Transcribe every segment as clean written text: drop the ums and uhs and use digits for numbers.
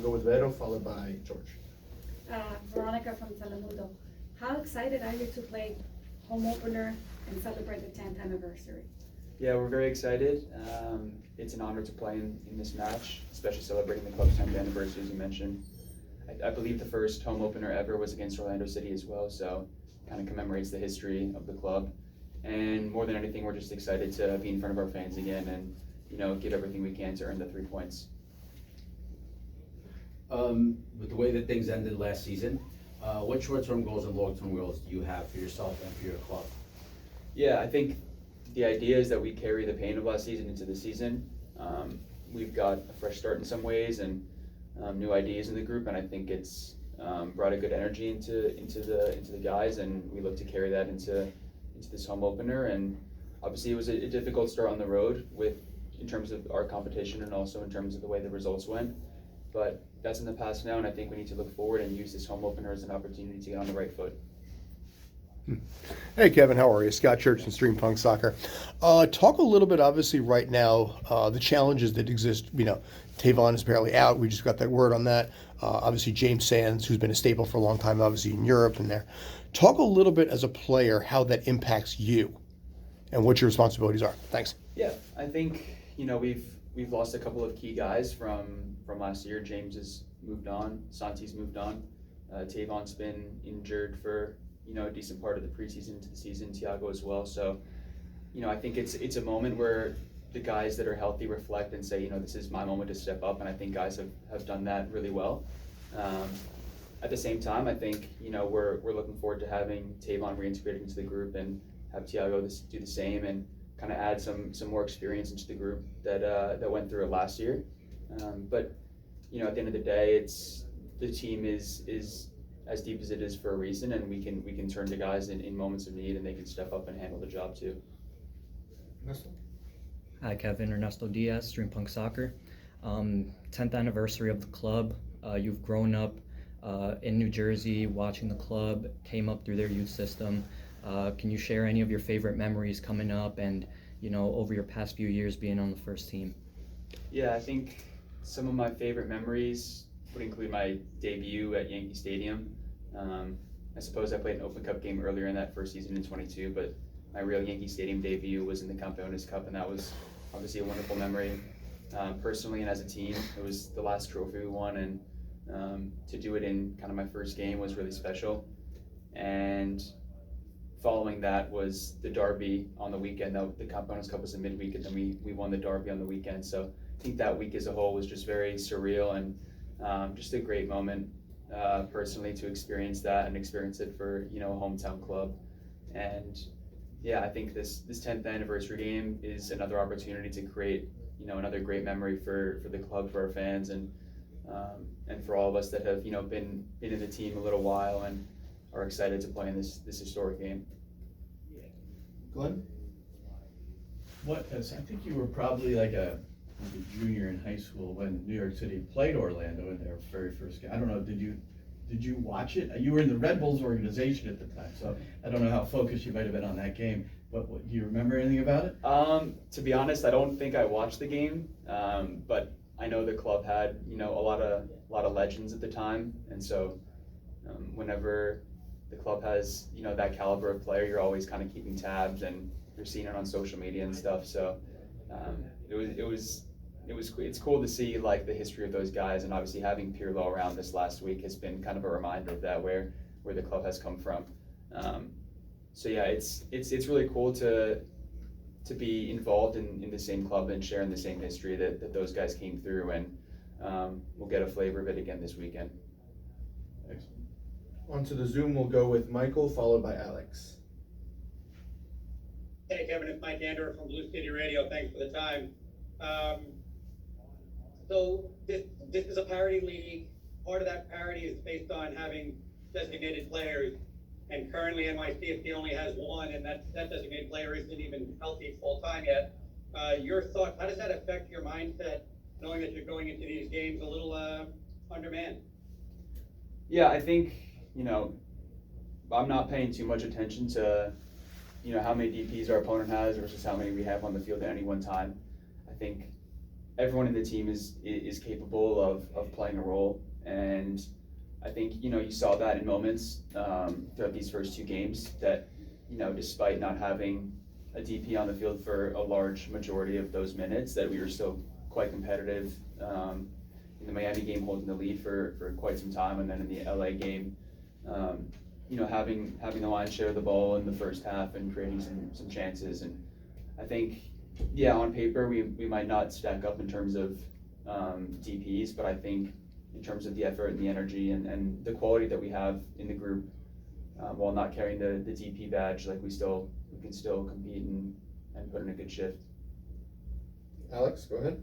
go with Vero, followed by George. Veronica from Telemundo. How excited are you to play home opener and celebrate the 10th anniversary? Yeah, we're very excited. It's an honor to play in this match, especially celebrating the club's 10th anniversary, as you mentioned. I believe the first home opener ever was against Orlando City as well, so kind of commemorates the history of the club. And more than anything, we're just excited to be in front of our fans again and, give everything we can to earn the 3 points. With the way that things ended last season, what short-term goals and long-term goals do you have for yourself and for your club? Yeah, I think the idea is that we carry the pain of last season into the season. We've got a fresh start in some ways and new ideas in the group, and I think it's brought a good energy into the guys, and we look to carry that into this home opener. And obviously, it was a difficult start on the road in terms of our competition and also in terms of the way the results went. But that's in the past now, and I think we need to look forward and use this home opener as an opportunity to get on the right foot. Hey Kevin, how are you? Scott Church and Stream Punk Soccer. Talk a little bit, obviously, right now, the challenges that exist. Tavon is apparently out. We just got that word on that. Obviously, James Sands, who's been a staple for a long time, obviously in Europe and there. Talk a little bit as a player how that impacts you and what your responsibilities are. Thanks. Yeah, I think we've lost a couple of key guys from last year. James has moved on. Santi's moved on. Tavon's been injured for a decent part of the preseason into the season. Thiago as well. So, I think it's a moment where the guys that are healthy reflect and say, this is my moment to step up, and I think guys have done that really well. At the same time, I think we're looking forward to having Tavon reintegrated into the group and have Thiago do the same and kind of add some more experience into the group that went through it last year. But at the end of the day, the team is as deep as it is for a reason, and we can turn to guys in moments of need, and they can step up and handle the job too. Ernesto? Hi, Kevin. Ernesto Diaz, Stream Punk Soccer. 10th anniversary of the club. You've grown up in New Jersey, watching the club, came up through their youth system. Can you share any of your favorite memories coming up and, over your past few years being on the first team? Yeah, I think some of my favorite memories would include my debut at Yankee Stadium. I suppose I played an Open Cup game earlier in that first season in 22, but my real Yankee Stadium debut was in the Campeones Cup, and that was obviously a wonderful memory. Personally and as a team, it was the last trophy we won, and to do it in kind of my first game was really special. And following that was the derby on the weekend. The Campeones Cup was a midweek, and then we won the derby on the weekend. So I think that week as a whole was just very surreal and just a great moment personally to experience that and experience it for a hometown club. And yeah, I think this 10th anniversary game is another opportunity to create another great memory for the club, for our fans, and for all of us that have been in the team a little while and are excited to play in this historic game. Glenn? I think you were probably like a junior in high school when New York City played Orlando in their very first game. I don't know, did you watch it? You were in the Red Bulls organization at the time, so I don't know how focused you might have been on that game. But do you remember anything about it? To be honest, I don't think I watched the game, but I know the club had a lot of legends at the time, and so whenever the club has that caliber of player, you're always kind of keeping tabs and you're seeing it on social media and stuff. So it's cool to see like the history of those guys, and obviously having Pirlo around this last week has been kind of a reminder of that, where the club has come from. So yeah, it's really cool to be involved in the same club and sharing the same history that those guys came through, and we'll get a flavor of it again this weekend. Excellent. Onto the Zoom, we'll go with Michael, followed by Alex. Hey Kevin, it's Mike Ander from Blue City Radio. Thanks for the time. So this is a parity league. Part of that parity is based on having designated players, and currently NYCFC only has one, and that designated player isn't even healthy full time yet. Your thoughts? How does that affect your mindset, knowing that you're going into these games a little undermanned? Yeah, I think I'm not paying too much attention to how many DPs our opponent has versus how many we have on the field at any one time. I think everyone in the team is capable of playing a role, and I think, you saw that in moments throughout these first two games that, despite not having a DP on the field for a large majority of those minutes, that we were still quite competitive. In the Miami game, holding the lead for quite some time, and then in the LA game, having the lion's share of the ball in the first half and creating some chances. And I think, on paper we might not stack up in terms of DPs, but I think in terms of the effort and the energy and the quality that we have in the group, while not carrying the DP badge, like we can still compete and put in a good shift. Alex, go ahead.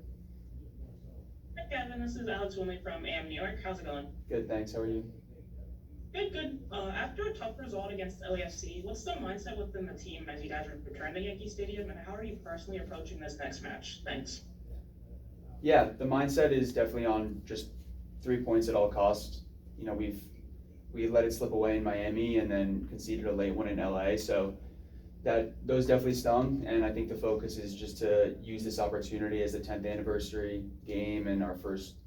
Hi Kevin, this is Alex Wooley from AM New York. How's it going? Good, thanks. How are you? Good. After a tough result against LAFC, what's the mindset within the team as you guys return to Yankee Stadium, and how are you personally approaching this next match? Thanks. Yeah, the mindset is definitely on just 3 points at all costs. We let it slip away in Miami and then conceded a late one in LA, so those definitely stung. And I think the focus is just to use this opportunity as the 10th anniversary game and our first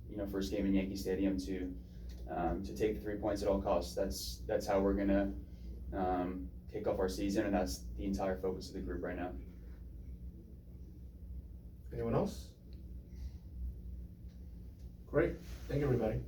game in Yankee Stadium to take the 3 points at all costs. That's how we're gonna kick off our season, and that's the entire focus of the group right now. Anyone else? Great, thank you everybody.